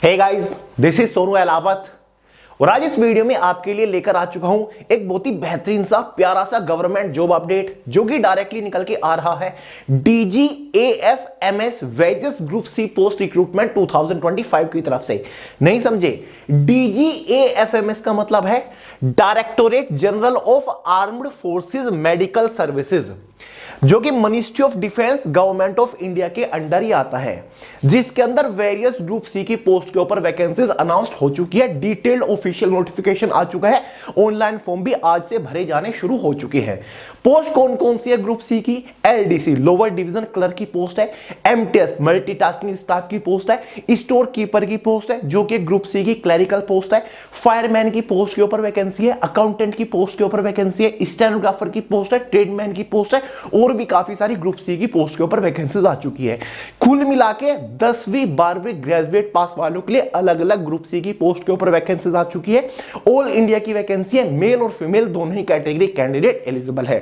Hey guys, this is Sonu Alawat और आज इस वीडियो में आपके लिए लेकर आ चुका हूं एक बहुत ही बेहतरीन सा प्यारा सा गवर्नमेंट जॉब अपडेट जो कि डायरेक्टली निकल के आ रहा है DGAFMS wages group C post recruitment 2025 की तरफ से। नहीं समझे? DGAFMS का मतलब है directorate general of armed forces medical services, जो कि ministry of defence government of India के अंडर ही आता है, जिसके अंदर वेरियस ग्रुप सी की पोस्ट के ऊपर वैकेंसीज अनाउंस्ड हो चुकी है। डिटेल्ड ऑफिशियल नोटिफिकेशन आ चुका है, ऑनलाइन फॉर्म भी आज से भरे जाने शुरू हो चुके हैं। पोस्ट कौन कौन सी है ग्रुप सी की? LDC लोअर डिवीजन क्लर्क की पोस्ट है, MTS मल्टीटास्किंग स्टाफ की पोस्ट है, स्टोर कीपर की पोस्ट है जो कि ग्रुप सी की क्लरिकल पोस्ट है, फायरमैन की पोस्ट के ऊपर वैकेंसी है, अकाउंटेंट की पोस्ट के ऊपर वैकेंसी है, स्टेनोग्राफर की पोस्ट है, ट्रेडमैन की पोस्ट है और भी काफी सारी ग्रुप सी की पोस्ट के ऊपर वैकेंसीज आ चुकी है। कुल मिला के 10वीं 12वीं ग्रेजुएट पास वालों के लिए अलग अलग ग्रुप सी की पोस्ट के ऊपर वैकेंसीज आ चुकी है। ऑल इंडिया की वैकेंसी है, मेल और फीमेल दोनों ही कैटेगरी कैंडिडेट एलिजिबल है।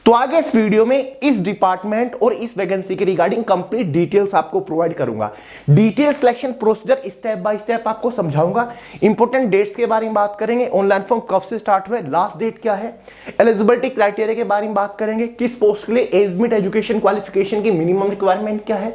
तो आगे इस वीडियो में इस डिपार्टमेंट और इस वैकेंसी के रिगार्डिंग कंप्लीट डिटेल्स आपको प्रोवाइड करूंगा। Detail selection procedure step by step आपको समझाऊंगा। इंपॉर्टेंट डेट्स के बारे में बात करेंगे, ऑनलाइन फॉर्म कब से स्टार्ट हुए, लास्ट डेट क्या है, एलिजिबिलिटी क्राइटेरिया के बारे में बात करेंगे, किस पोस्ट के लिए एज लिमिट, एजुकेशन क्वालिफिकेशन की मिनिमम रिक्वायरमेंट क्या है,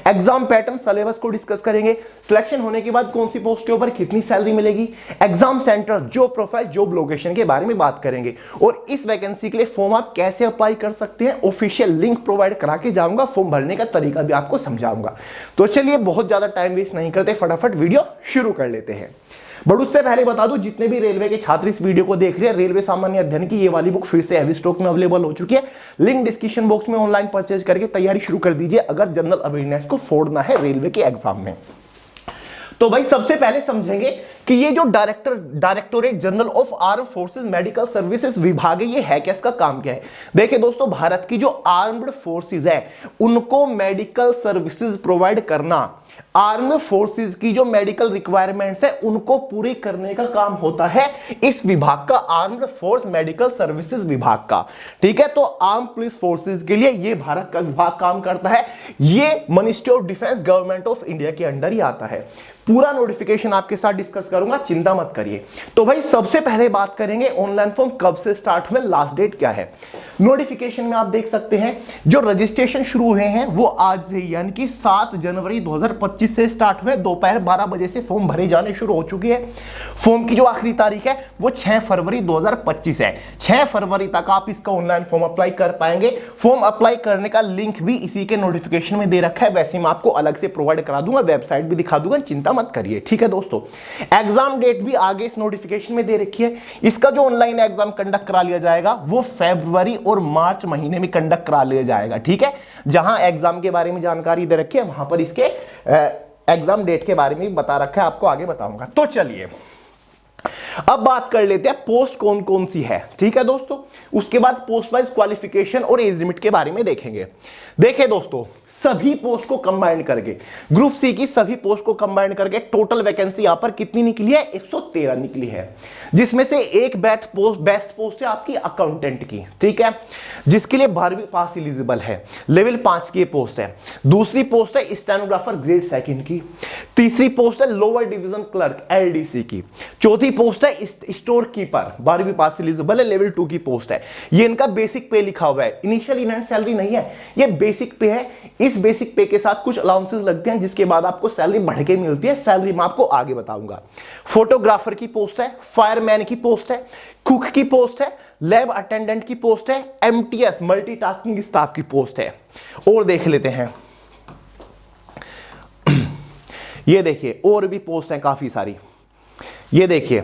एग्जाम पैटर्न सिलेबस को डिस्कस करेंगे, सिलेक्शन होने के बाद कौन सी पोस्ट के ऊपर कितनी सैलरी मिलेगी, exam centre, job profile, job location के बारे में बात करेंगे और इस वैकेंसी के लिए फॉर्म आप कैसे अप्लाई कर सकते हैं ऑफिशियल लिंक प्रोवाइड करा के जाऊंगा। फॉर्म भरने का तरीका भी आपको समझाऊंगा। तो चलिए बहुत ज्यादा टाइम वेस्ट नहीं करते, फटाफट वीडियो शुरू कर लेते हैं। बट उससे पहले बता दूं, जितने भी रेलवे के छात्र इस वीडियो को देख रहे हैं, रेलवे सामान्य अध्ययन की ये वाली बुक फिर से हैवी स्टॉक में अवेलेबल हो चुकी है। लिंक डिस्क्रिप्शन बॉक्स में ऑनलाइन परचेज करके तैयारी शुरू कर दीजिए अगर जनरल अवेयरनेस को फोड़ना है रेलवे के एग्जाम में। तो भाई सबसे पहले समझेंगे कि ये जो directorate general of arm forces medical services विभाग है, ये है क्या, इसका काम क्या है? देखिए दोस्तों, भारत की जो आर्म्ड फोर्सेस है उनको मेडिकल सर्विसेज प्रोवाइड करना, आर्म्ड फोर्सेस की जो मेडिकल रिक्वायरमेंट्स है उनको पूरी करने का काम होता है इस विभाग का, आर्म्ड फोर्स मेडिकल सर्विसेज विभाग का। ठीक है, तो आर्म पुलिस फोर्सेस के लिए ये भारत का विभाग काम करता है। ये ministry of defence government of India के अंडर ही आता है। पूरा नोटिफिकेशन आपके साथ डिस्कस करूंगा, चिंता मत करिए। तो भाई सबसे पहले बात करेंगे ऑनलाइन फॉर्म कब से स्टार्ट हुए, लास्ट डेट क्या है। नोटिफिकेशन में आप देख सकते हैं जो रजिस्ट्रेशन शुरू हुए हैं वो आज से यानी कि 7 जनवरी 2025 से स्टार्ट हुए। दोपहर 12 बजे से फॉर्म भरे जाने शुरू हो चुकी है। फॉर्म की जो आखिरी तारीख है वो 6 फरवरी 2025 है। 6 फरवरी तक आप इसका ऑनलाइन फॉर्म अप्लाई कर पाएंगे। फॉर्म अप्लाई करने का लिंक भी इसी के नोटिफिकेशन में दे रखा है, वैसे मैं आपको अलग से प्रोवाइड करा दूंगा, वेबसाइट भी दिखा दूंगा, चिंता मत करिए। ठीक है दोस्तों, एग्जाम डेट भी आगे इस नोटिफिकेशन में दे रखी है। इसका जो ऑनलाइन एग्जाम कंडक्ट करा लिया जाएगा वो फरवरी और मार्च महीने में कंडक्ट करा लिया जाएगा। ठीक है, जहां एग्जाम के बारे में जानकारी दे रखी है वहां पर इसके एग्जाम डेट के बारे में बता रखा है, आपको आगे बताऊंगा। तो चलिए अब बात कर लेते हैं पोस्ट कौन कौन सी है। ठीक है दोस्तों, उसके बाद पोस्ट वाइज क्वालिफिकेशन और एज लिमिट के बारे में देखेंगे। देखिए दोस्तों, सभी पोस्ट को कंबाइन करके, ग्रुप सी की सभी पोस्ट को कंबाइन करके टोटल वैकेंसी यहां पर कितनी निकली है? 113 निकली है, जिसमें से एक बेस्ट पोस्ट है आपकी अकाउंटेंट की। ठीक है, जिसके लिए 12वीं पास एलिजिबल है, लेवल 5 की पोस्ट है। दूसरी पोस्ट है स्टेनोग्राफर ग्रेड 2 की। तीसरी पोस्ट है लोअर डिवीजन क्लर्क LDC की। चौथी पोस्ट है स्टोर कीपर, 12वीं पास एलिजिबल है, लेवल 2 की पोस्ट है। ये इनका बेसिक पे लिखा हुआ है, इनिशियल इनहैंस सैलरी नहीं है, ये बेसिक पे है। इस बेसिक पे के साथ कुछ अलाउंसेस लगते हैं जिसके बाद आपको सैलरी बढ़ के मिलती है, सैलरी मैं आपको आगे बताऊंगा। फोटोग्राफर की पोस्ट है, फायरमैन की पोस्ट है, कुक की पोस्ट है, लैब अटेंडेंट की पोस्ट है, MTS मल्टीटास्किंग स्टाफ की पोस्ट है। और देख लेते हैं, ये देखिए और भी पोस्ट है काफी सारी। ये देखिए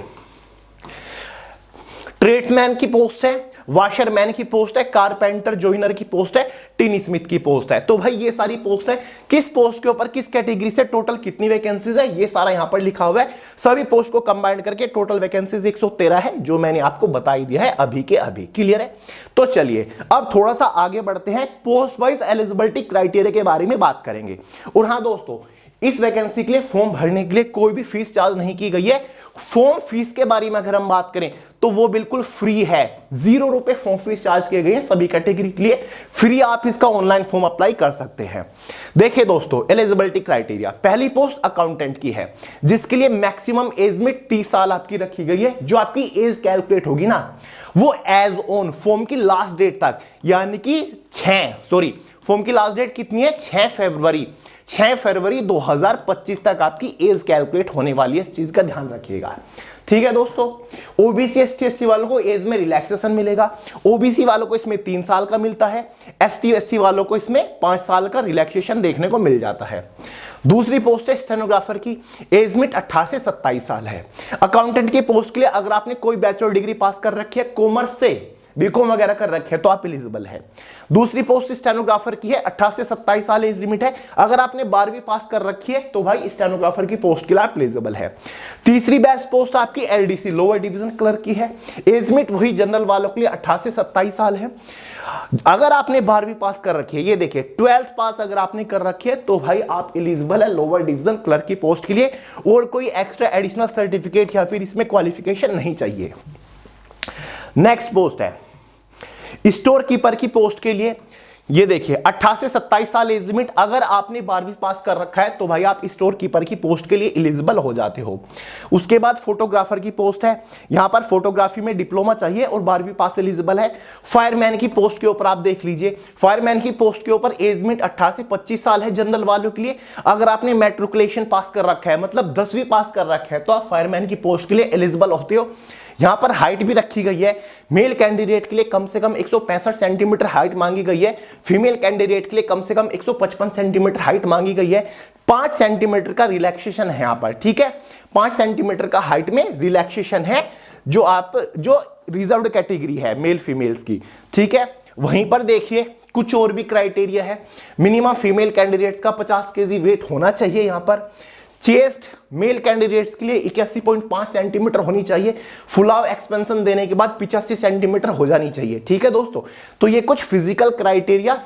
ट्रेड्समैन की पोस्ट है, वाशरमैन की पोस्ट है, कारपेंटर जॉइनर की पोस्ट है, टिनी स्मिथ की पोस्ट है। तो भाई ये सारी पोस्ट है, किस पोस्ट के ऊपर किस कैटेगरी से टोटल कितनी वैकेंसीज है ये सारा यहां पर लिखा हुआ है। सभी पोस्ट को कंबाइन करके टोटल वैकेंसीज 113 है, जो मैंने आपको बता ही दिया है अभी के अभी। क्लियर है? तो चलिए अब थोड़ा सा आगे बढ़ते हैं, पोस्ट वाइज एलिजिबिलिटी क्राइटेरिया के बारे में बात करेंगे। और हाँ दोस्तों, इस वैकेंसी के लिए फॉर्म भरने के लिए कोई भी फीस चार्ज नहीं की गई है। फॉर्म फीस के बारे में अगर हम बात करें तो वो बिल्कुल फ्री है, 0 रुपए फॉर्म फीस चार्ज किए गए हैं सभी कैटेगरी के लिए, फ्री आप इसका ऑनलाइन फॉर्म अप्लाई कर सकते हैं। देखिए दोस्तों, एलिजिबिलिटी क्राइटेरिया, पहली पोस्ट अकाउंटेंट की है जिसके लिए मैक्सिमम एज में 30 साल आपकी रखी गई है। जो आपकी एज कैलकुलेट होगी ना वो एज ऑन फॉर्म की लास्ट डेट तक, यानी कि फॉर्म की लास्ट डेट कितनी है, 6 फरवरी 2025 तक आपकी एज कैलकुलेट होने वाली है। इस चीज का ध्यान रखिएगा, ठीक है दोस्तों। ओबीसी एसटी एससी वालों को एज में रिलैक्सेशन मिलेगा। ओबीसी वालों को इसमें 3 साल का मिलता है, एसटी एससी वालों को इसमें 5 साल का रिलैक्सेशन देखने को मिल जाता है। दूसरी पोस्ट है स्टेनोग्राफर की, एज लिमिट 18 से 27 साल है। अकाउंटेंट की पोस्ट के लिए अगर आपने कोई बैचलर डिग्री पास कर रखी है कॉमर्स से, बीकॉम वगैरह कर रखे हैं तो आप एलिजिबल है। दूसरी पोस्ट स्टेनोग्राफर की है, 18 से 27 साल एज लिमिट है। अगर आपने 12वीं पास कर रखी है तो भाई स्टेनोग्राफर की पोस्ट के लिए आप एलिजिबल है। तीसरी बेस्ट पोस्ट आपकी एलडीसी लोअर डिवीजन क्लर्क की है, एज लिमिट वही जनरल वालों के लिए 18 से 27 साल है। अगर आपने 12वीं पास कर रखी है, ये देखिए 12th पास अगर आपने कर रखी है तो भाई आप एलिजिबल है लोअर डिवीजन क्लर्क की पोस्ट के लिए, और कोई एक्स्ट्रा एडिशनल सर्टिफिकेट या फिर इसमें क्वालिफिकेशन नहीं चाहिए। नेक्स्ट पोस्ट है स्टोर कीपर की पोस्ट के लिए, ये देखिए 18 से 27 साल एज लिमिट। अगर आपने 12वीं पास कर रखा है तो भाई आप स्टोर कीपर की पोस्ट के लिए एलिजिबल हो जाते हो। उसके बाद फोटोग्राफर की पोस्ट है, यहां पर फोटोग्राफी में डिप्लोमा चाहिए और 12वीं पास एलिजिबल है। फायरमैन की पोस्ट के ऊपर आप देख लीजिए, फायरमैन की पोस्ट के ऊपर एज लिमिट 18 से 25 साल है जनरल वालों के लिए। अगर आपने मैट्रिकुलेशन पास कर रखा है, मतलब 10वीं पास कर रखा है, तो आप फायरमैन की पोस्ट के लिए एलिजिबल होते हो। यहां पर हाइट भी रखी गई है, मेल कैंडिडेट के लिए कम से कम 165 सेंटीमीटर हाइट मांगी गई है, फीमेल कैंडिडेट के लिए कम से कम 155 सेंटीमीटर हाइट मांगी गई है। 5 सेंटीमीटर का रिलैक्सेशन है यहां पर, ठीक है, 5 सेंटीमीटर का हाइट में रिलैक्सेशन है जो रिजर्व्ड कैटेगरी है मेल फीमेल्स की, ठीक है। वहीं पर देखिए कुछ और भी क्राइटेरिया है, मिनिमम फीमेल कैंडिडेट्स का 50 केजी वेट होना चाहिए यहां पर। चेस्ट मेल कैंडिडेट्स के लिए 81.5 सेंटीमीटर होनी चाहिए, फुलाव एक्सपेंशन देने के बाद 85 सेंटीमीटर हो जानी चाहिए, ठीक है दोस्तों। तो ये कुछ फिजिकल क्राइटेरिया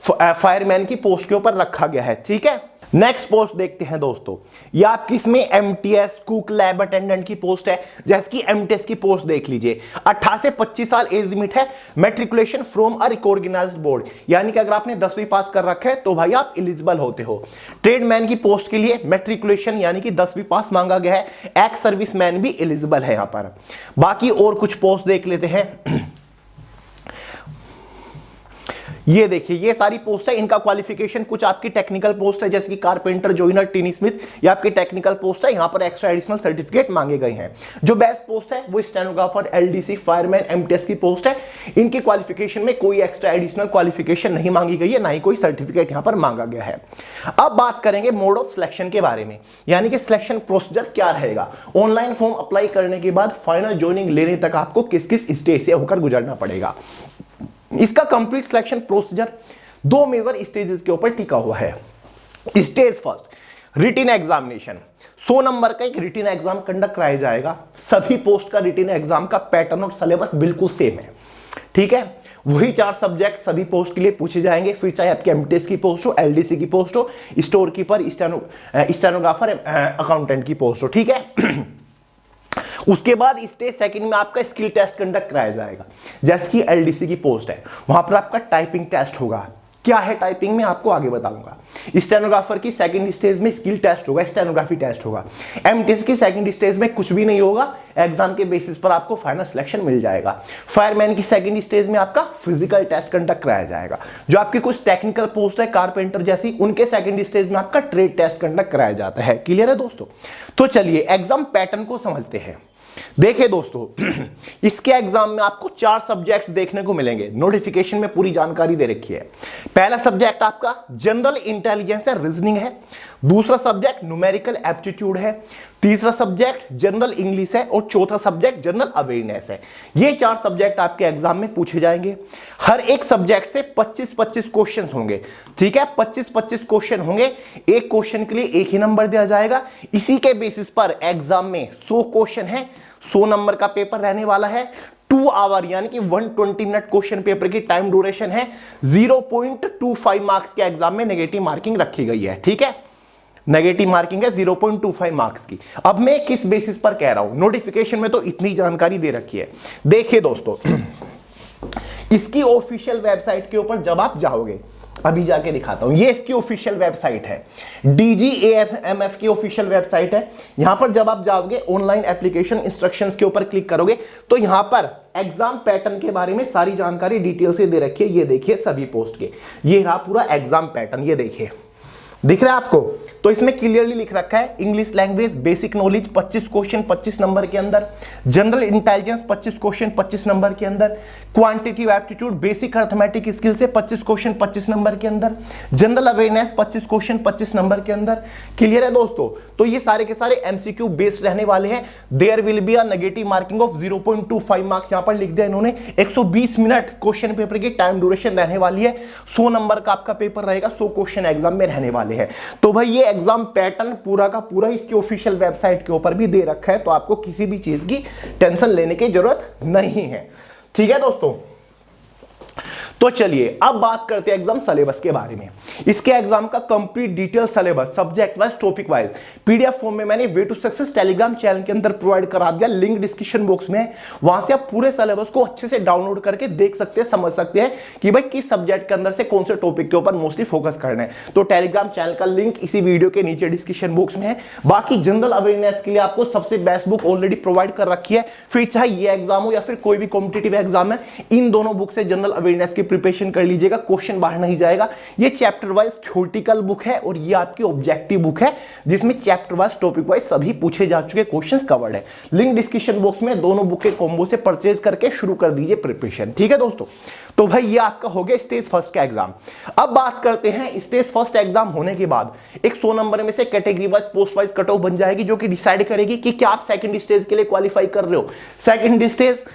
फायरमैन की पोस्ट के ऊपर रखा गया है, ठीक है। नेक्स्ट पोस्ट देखते हैं दोस्तों, ये आपकी इसमें एमटीएस कुक लैब अटेंडेंट की पोस्ट है। जैसे कि एमटीएस की पोस्ट देख लीजिए, 18 से 25 साल एज लिमिट है, matriculation from a recognised board, यानी कि अगर आपने 10वीं पास कर रखा है तो भाई आप एलिजिबल होते हो। ट्रेडमैन की पोस्ट के लिए मैट्रिकुलेशन यानी कि 10वीं पास मांगा गया है, एक्स सर्विसमैन भी एलिजिबल है यहां पर। बाकी और कुछ पोस्ट देख लेते हैं। ये देखिए ये सारी पोस्ट है, इनका क्वालिफिकेशन कुछ आपकी टेक्निकल पोस्ट है जैसे कि कारपेंटर जॉइनर टीनी स्मिथ, ये आपकी टेक्निकल पोस्ट है। यहां पर एक्स्ट्रा एडिशनल सर्टिफिकेट मांगे गए हैं। जो बेस्ट पोस्ट है वो स्टेनोग्राफर एलडीसी फायरमैन एमटीएस की पोस्ट है। इनकी क्वालिफिकेशन में कोई एक्स्ट्रा एडिशनल क्वालिफिकेशन नहीं मांगी गई है, ना ही कोई सर्टिफिकेट यहां पर मांगा गया है। अब बात करेंगे मोड ऑफ सिलेक्शन के बारे में, यानी कि सिलेक्शन प्रोसीजर क्या रहेगा। ऑनलाइन फॉर्म अप्लाई करने के बाद फाइनल ज्वाइनिंग लेने तक आपको किस किस स्टेज से होकर गुजरना पड़ेगा। इसका complete selection procedure 2 major stages के ऊपर टिका हुआ है। स्टेज फर्स्ट रिटन एग्जामिनेशन, 100 नंबर का एक रिटन एग्जाम कंडक्ट कराया जाएगा। सभी पोस्ट का रिटन एग्जाम का पैटर्न और सिलेबस बिल्कुल सेम है, ठीक है। वही 4 सब्जेक्ट सभी पोस्ट के लिए पूछे जाएंगे, फिर चाहे आपके एमटीएस की पोस्ट हो, एलडीसी की पोस्ट हो, स्टोर कीपर, स्टेनोग्राफर, अकाउंटेंट की पोस्ट हो, ठीक है। उसके बाद स्टेज सेकंड में आपका स्किल टेस्ट कंडक्ट कराया जाएगा। जैसे कि एलडीसी की पोस्ट है, वहां पर आपका टाइपिंग टेस्ट होगा। क्या है टाइपिंग में आपको आगे बताऊंगा। स्टेनोग्राफर की सेकंड स्टेज में स्किल टेस्ट होगा, स्टेनोग्राफी टेस्ट होगा। एमटीएस की सेकंड स्टेज में कुछ भी नहीं होगा, एग्जाम के बेसिस पर आपको फाइनल सिलेक्शन मिल जाएगा। फायरमैन की सेकंड स्टेज में आपका फिजिकल टेस्ट कंडक्ट कराया जाएगा। जो आपकी कुछ टेक्निकल पोस्ट है कारपेंटर जैसी, उनके सेकंड स्टेज में आपका ट्रेड टेस्ट कंडक्ट कराया जाता है। क्लियर है दोस्तों। तो चलिए एग्जाम पैटर्न को समझते हैं। देखिए दोस्तों, इसके एग्जाम में आपको 4 सब्जेक्ट्स देखने को मिलेंगे। नोटिफिकेशन में पूरी जानकारी दे रखी है। पहला सब्जेक्ट आपका जनरल इंटेलिजेंस एंड रीजनिंग है। दूसरा सब्जेक्ट न्यूमेरिकल एप्टीट्यूड है। तीसरा सब्जेक्ट जनरल इंग्लिश है और चौथा सब्जेक्ट जनरल अवेयरनेस है। ये 4 सब्जेक्ट आपके एग्जाम में पूछे जाएंगे। हर एक सब्जेक्ट से 25-25 क्वेश्चन होंगे, ठीक है। 25-25 क्वेश्चन होंगे। एक क्वेश्चन के लिए 1 ही नंबर दिया जाएगा। इसी के बेसिस पर एग्जाम में 100 क्वेश्चन है, 100 नंबर का पेपर रहने वाला है। 2 आवर यानी कि 120 मिनट क्वेश्चन पेपर की टाइम ड्यूरेशन है। 0.25 मार्क्स के एग्जाम में नेगेटिव मार्किंग रखी गई है, ठीक है। नेगेटिव मार्किंग है 0.25 मार्क्स की। अब मैं किस बेसिस पर कह रहा हूं, नोटिफिकेशन में तो इतनी जानकारी दे रखी है। देखिए दोस्तों, इसकी ऑफिशियल वेबसाइट के ऊपर जब आप जाओगे, अभी जाके दिखाता हूं, ये इसकी ऑफिशियल वेबसाइट है, DGAFMF की ऑफिशियल वेबसाइट है। यहां पर जब आप जाओगे ऑनलाइन एप्लीकेशन इंस्ट्रक्शंस के ऊपर क्लिक करोगे तो यहां पर एग्जाम पैटर्न के बारे में सारी जानकारी डिटेल से दे रखी है। ये देखिए सभी पोस्ट के, ये रहा पूरा एग्जाम पैटर्न, ये देखिए दिख रहा है आपको। तो इसमें क्लियरली लिख रखा है English language basic knowledge 25 question 25 number के अंदर, जनरल इंटेलिजेंस 25 क्वेश्चन 25 नंबर के अंदर, quantitative aptitude basic arithmetic skill से 25 क्वेश्चन 25 नंबर के अंदर, जनरल अवेयरनेस 25 क्वेश्चन 25 नंबर के अंदर। क्लियर है दोस्तों? तो ये सारे के सारे एमसीक्यू बेस्ड रहने वाले हैं। There will be a negative marking of 0.25 marks, यहां पर लिख दिया इन्होंने। 120 मिनट क्वेश्चन पेपर की टाइम ड्यूरेशन रहने वाली है। 100 नंबर का आपका पेपर रहेगा, 100 क्वेश्चन एग्जाम में रहने वाले हैं। तो भाई ये एग्जाम पैटर्न पूरा का पूरा इसकी ऑफिशियल वेबसाइट के ऊपर भी दे रखा है, तो आपको किसी भी चीज की टेंशन लेने की जरूरत नहीं है। ठीक है दोस्तों, तो चलिए अब बात करते हैं एग्जाम सिलेबस के बारे में। इसके एग्जाम का complete detail syllabus subject wise topic wise PDF form में मैंने way to success Telegram channel के अंदर प्रोवाइड करा दिया, लिंक डिस्क्रिप्शन बॉक्स में है। वहां से आप पूरे सिलेबस को अच्छे से डाउनलोड करके देख सकते हैं, समझ सकते हैं कि भाई किस सब्जेक्ट के अंदर से कौन से टॉपिक के ऊपर मोस्टली फोकस करना है। तो टेलीग्राम चैनल का लिंक इसी वीडियो के नीचे डिस्क्रिप्शन बॉक्स में है। बाकी जनरल अवेयरनेस के लिए आपको सबसे बेस्ट बुक ऑलरेडी प्रोवाइड कर रखी है, फिर चाहे ये एग्जाम हो या फिर कोई भी कॉम्पिटिटिव एग्जाम है, इन दोनों बुक से जनरल अवेयरनेस की प्रिपरेशन कर लीजिए, क्वेश्चन बाहर नहीं जाएगा। ये चैप्टर वाइज थ्योरेटिकल बुक है और ये आपकी ऑब्जेक्टिव बुक है, जिसमें चैप्टर वाइज टॉपिक वाइज सभी पूछे जा चुके क्वेश्चंस कवर्ड है। लिंक डिस्क्रिप्शन बॉक्स में, दोनों बुक के कॉम्बो से परचेज करके शुरू कर दीजिए प्रिपरेशन। ठीक है दोस्तों, तो भाई ये आपका हो गया स्टेज फर्स्ट का एग्जाम। अब बात करते हैं स्टेज फर्स्ट एग्जाम होने के बाद एक 100 नंबर में से category wise post wise cut off बन जाएगी, जो कि डिसाइड करेगी कि क्या आप सेकंड स्टेज के लिए क्वालिफाई कर रहे हो। सेकंड स्टेज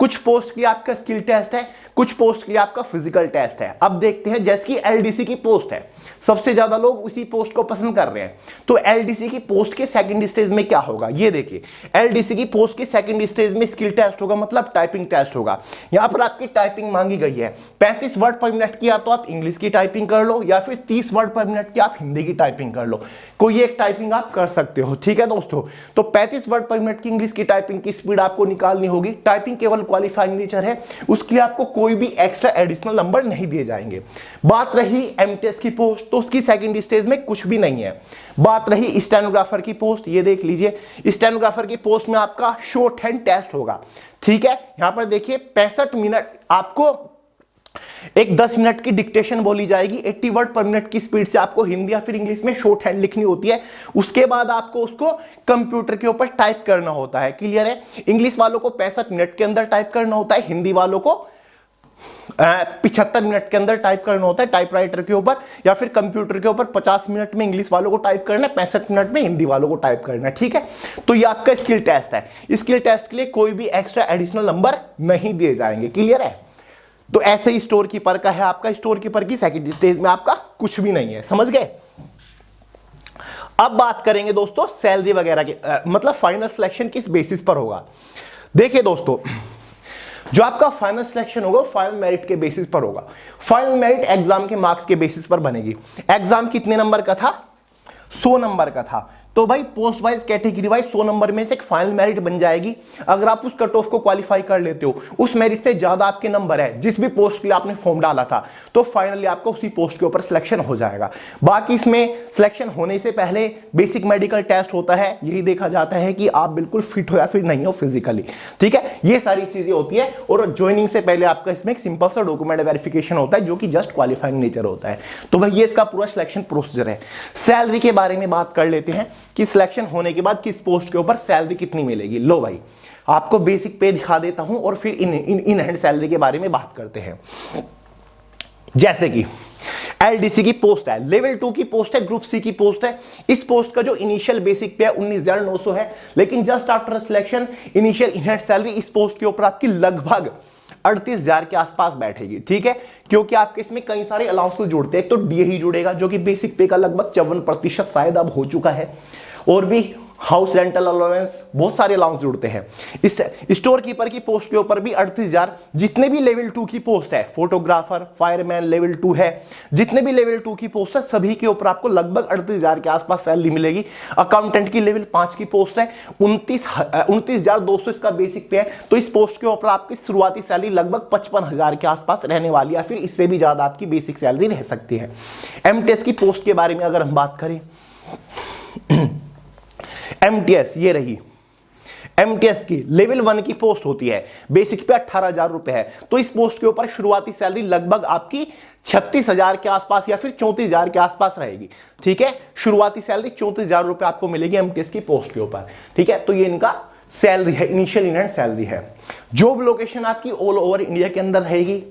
कुछ पोस्ट की आपका स्किल टेस्ट है, कुछ पोस्ट की आपका फिजिकल टेस्ट है। अब देखते हैं, जैसे कि एलडीसी की पोस्ट है, सबसे ज्यादा लोग उसी पोस्ट को पसंद कर रहे हैं, तो एलडीसी की पोस्ट के सेकंड स्टेज में क्या होगा ये देखिए। एलडीसी की पोस्ट के सेकंड स्टेज में स्किल टेस्ट होगा, मतलब टाइपिंग टेस्ट होगा। यहां पर आपकी टाइपिंग मांगी गई है 35 वर्ड पर मिनट की, या तो आप इंग्लिश की टाइपिंग कर लो या फिर 30 वर्ड पर मिनट की आप हिंदी की टाइपिंग कर लो, कोई एक टाइपिंग आप कर सकते हो। ठीक है दोस्तों, तो 35 वर्ड पर मिनट की इंग्लिश की टाइपिंग की स्पीड आपको निकालनी होगी। टाइपिंग केवल क्वालिफाइंग नेचर है, उसके लिए आपको कोई भी एक्स्ट्रा एडिशनल नंबर नहीं दिए जाएंगे। बात रही एमटीएस की पोस्ट, तो उसकी सेकंड स्टेज में कुछ भी नहीं है। बात रही स्टेनोग्राफर की पोस्ट, ये देख लीजिए, स्टेनोग्राफर की पोस्ट में आपका शॉर्ट हैंड टेस्ट होगा। ठीक है, यहां पर देखिए 65 मिनट आपको एक 10 मिनट की डिक्टेशन बोली जाएगी, 80 वर्ड पर मिनट की स्पीड से आपको हिंदी या फिर इंग्लिश में शॉर्ट हैंड लिखनी होती है। उसके बाद आपको उसको कंप्यूटर के ऊपर टाइप करना होता है। क्लियर है? इंग्लिश वालों को 65 मिनट के अंदर टाइप करना होता है, हिंदी वालों को 75 मिनट के अंदर टाइप करना होता है टाइपराइटर के ऊपर, या फिर कंप्यूटर के ऊपर 50 मिनट में इंग्लिश वालों को टाइप करना है, 65 मिनट में हिंदी वालों को टाइप करना है। ठीक है, तो ये आपका स्किल टेस्ट है। स्किल टेस्ट के लिए कोई भी एक्स्ट्रा एडिशनल नंबर नहीं दिए जाएंगे। क्लियर है? तो ऐसे ही स्टोर कीपर का है आपका, स्टोर कीपर की सेकंड स्टेज में आपका कुछ भी नहीं है। समझ गए? अब बात करेंगे दोस्तों सैलरी वगैरह की, मतलब फाइनल सिलेक्शन किस बेसिस पर होगा। देखिए दोस्तों, जो आपका फाइनल सिलेक्शन होगा फाइनल मेरिट के बेसिस पर होगा। फाइनल मेरिट एग्जाम के मार्क्स के बेसिस पर बनेगी। एग्जाम कितने नंबर का था? 100 नंबर का था। तो भाई post wise category wise 100 number में से एक फाइनल मेरिट बन जाएगी। अगर आप उस कट ऑफ को क्वालिफाई कर लेते हो, उस मेरिट से ज्यादा आपके नंबर है जिस भी पोस्ट के लिए आपने फॉर्म डाला था, तो फाइनली आपको उसी पोस्ट के ऊपर सिलेक्शन हो जाएगा। बाकी इसमें सिलेक्शन होने से पहले बेसिक मेडिकल टेस्ट होता है, यही देखा जाता है कि आप बिल्कुल फिट हो या फिर नहीं हो फिजिकली। ठीक है, ये सारी चीजें होती है। और ज्वाइनिंग से पहले आपका इसमें एक सिंपल सा डॉक्यूमेंट वेरिफिकेशन होता है, जो कि जस्ट क्वालिफाइंग नेचर होता है। तो भाई ये इसका पूरा सिलेक्शन प्रोसीजर है। सैलरी के बारे में बात कर लेते हैं कि सिलेक्शन होने के बाद किस पोस्ट के ऊपर सैलरी कितनी मिलेगी। लो भाई, आपको बेसिक पे दिखा देता हूं और फिर इन हैंड सैलरी के बारे में बात करते हैं। जैसे कि एलडीसी की पोस्ट है, लेवल 2 की पोस्ट है, ग्रुप सी की पोस्ट है। इस पोस्ट का जो इनिशियल बेसिक पे है 19,900 है, लेकिन just after selection initial in hand salary इस पोस्ट के ऊपर आपकी लगभग 38,000 के आसपास बैठेगी। ठीक है, क्योंकि आपके इसमें कई सारे अलाउंसेस जुड़ते हैं। तो डीए ही जुड़ेगा, जो कि बेसिक पे का लगभग 54% शायद अब हो चुका है, और भी हाउस रेंटल अलाउंस, बहुत सारे अलाउंस जुड़ते हैं। इस स्टोर कीपर की पोस्ट के ऊपर भी 38,000, जितने भी लेवल 2 की पोस्ट है, फोटोग्राफर, फायरमैन लेवल 2 है, जितने भी लेवल 2 की पोस्ट है सभी के ऊपर आपको लगभग 38,000 के आसपास सैलरी मिलेगी। अकाउंटेंट की लेवल 5 की पोस्ट है, 29,200 इसका बेसिक पे है। तो इस पोस्ट के ऊपर आपकी शुरुआती सैलरी लगभग 55,000 के आसपास रहने वाली है, फिर इससे भी ज्यादा आपकी बेसिक सैलरी रह सकती है। एमटीएस की पोस्ट के बारे में अगर हम बात करें, एमटीएस ये रही, एमटीएस की लेवल 1 की पोस्ट होती है, बेसिक पे 18,000 रुपए है। तो इस पोस्ट के ऊपर शुरुआती सैलरी लगभग आपकी 36,000 के आसपास या फिर 34,000 के आसपास रहेगी। ठीक है, शुरुआती सैलरी 34,000 रुपए आपको मिलेगी एमटीएस की पोस्ट के ऊपर। ठीक है, तो ये इनका सैलरी है, इनिशियल इन हैंड सैलरी है। जॉब लोकेशन आपकी ऑल ओवर इंडिया के अंदर रहेगी।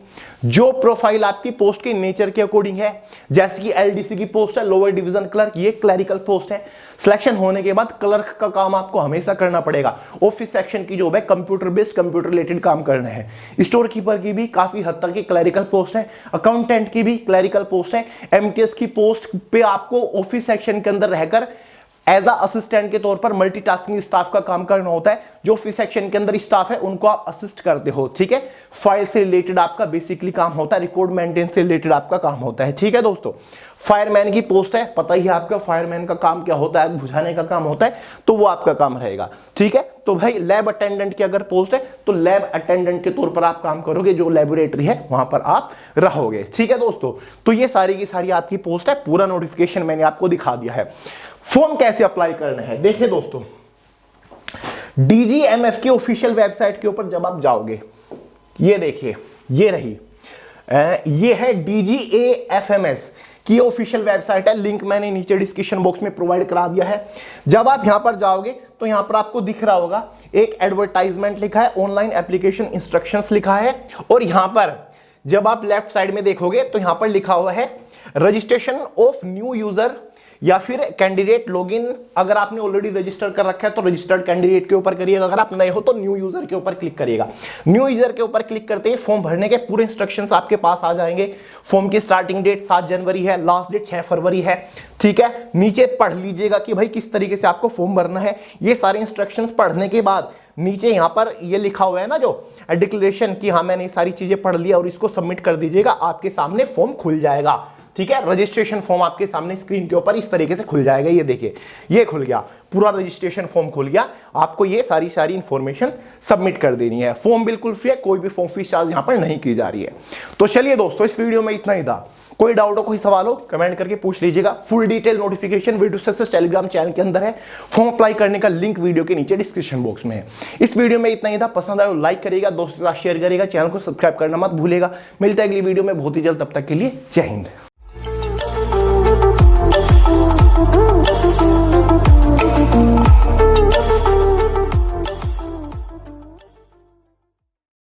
जॉब प्रोफाइल आपकी पोस्ट के नेचर के अकॉर्डिंग है, जैसे कि एलडीसी की पोस्ट है, लोअर डिवीजन क्लर्क, ये क्लरिकल पोस्ट है। सिलेक्शन होने के बाद क्लर्क का काम आपको हमेशा करना पड़ेगा। ऑफिस सेक्शन की जॉब है, कंप्यूटर बेस्ड, कंप्यूटर रिलेटेड काम करना है। स्टोर कीपर की भी काफी हद तक की क्लरिकल पोस्ट है, अकाउंटेंट की भी क्लरिकल पोस्ट है। एमटीएस की पोस्ट पे आपको ऑफिस सेक्शन के अंदर रहकर एज अ असिस्टेंट के तौर पर मल्टीटास्किंग स्टाफ का काम करना होता है। जो ऑफिस सेक्शन के अंदर स्टाफ है उनको आप असिस्ट करते हो। ठीक है, फाइल से रिलेटेड आपका बेसिकली काम होता है, रिकॉर्ड मेंटेन से रिलेटेड आपका काम होता है। ठीक है दोस्तों, फायरमैन की पोस्ट है, पता ही है आपका फायरमैन का काम क्या होता है, आग बुझाने का काम होता है, तो वो आपका काम रहेगा। ठीक है, तो भाई लैब अटेंडेंट की अगर पोस्ट है तो लैब अटेंडेंट के तौर पर आप काम करोगे, जो लेबोरेटरी है वहां पर आप रहोगे। ठीक है दोस्तों, तो ये सारी की सारी आपकी पोस्ट है, पूरा नोटिफिकेशन मैंने आपको दिखा दिया है। फॉर्म कैसे अप्लाई करना है, देखिए दोस्तों, डीजीएमएफ की ऑफिशियल वेबसाइट के ऊपर जब आप जाओगे, ये देखिए, ये रही, ये है डीजीएएफएमएस की ऑफिशियल वेबसाइट है। लिंक मैंने नीचे डिस्क्रिप्शन बॉक्स में प्रोवाइड करा दिया है। जब आप यहां पर जाओगे तो यहां पर आपको दिख रहा होगा एक एडवर्टाइजमेंट लिखा है, ऑनलाइन एप्लीकेशन इंस्ट्रक्शंस लिखा है, और यहां पर जब आप लेफ्ट साइड में देखोगे तो यहां पर लिखा हुआ है रजिस्ट्रेशन ऑफ न्यू यूजर या फिर कैंडिडेट लॉगिन। अगर आपने ऑलरेडी रजिस्टर कर रखा है तो रजिस्टर्ड कैंडिडेट के ऊपर करिएगा, अगर आप नए हो तो न्यू यूजर के ऊपर क्लिक करिएगा। न्यू यूजर के ऊपर क्लिक करते ही फॉर्म भरने के पूरे इंस्ट्रक्शंस आपके पास आ जाएंगे। फॉर्म की स्टार्टिंग डेट 7 जनवरी है, लास्ट डेट 6 फरवरी है। ठीक है, नीचे पढ़ लीजिएगा कि भाई किस तरीके से आपको फॉर्म भरना है। ये सारे इंस्ट्रक्शंस पढ़ने के बाद नीचे यहां पर ये लिखा हुआ है ना जो डिक्लेरेशन की, हाँ मैंने ये सारी चीजें पढ़ लिया, और इसको सबमिट कर दीजिएगा, आपके सामने फॉर्म खुल जाएगा। ठीक है, रजिस्ट्रेशन फॉर्म आपके सामने स्क्रीन के ऊपर इस तरीके से खुल जाएगा। ये देखिए, ये खुल गया, पूरा रजिस्ट्रेशन फॉर्म खुल गया। आपको ये सारी इंफॉर्मेशन सबमिट कर देनी है। फॉर्म बिल्कुल फ्री है, कोई भी फॉर्म फीस चार्ज यहां पर नहीं की जा रही है। तो चलिए दोस्तों, इस वीडियो में इतना ही था। कोई डाउट हो, कोई सवाल हो, कमेंट करके पूछ लीजिएगा। Full detail notification video success Telegram channel के अंदर है। फॉर्म अप्लाई करने का लिंक वीडियो के नीचे डिस्क्रिप्शन बॉक्स में है। इस वीडियो में इतना ही था। पसंद आया लाइक करिएगा, दोस्तों के साथ शेयर करिएगा, चैनल को सब्सक्राइब करना मत भूलिएगा। मिलता है अगली वीडियो में बहुत ही जल्द, तब तक के लिए जय हिंद।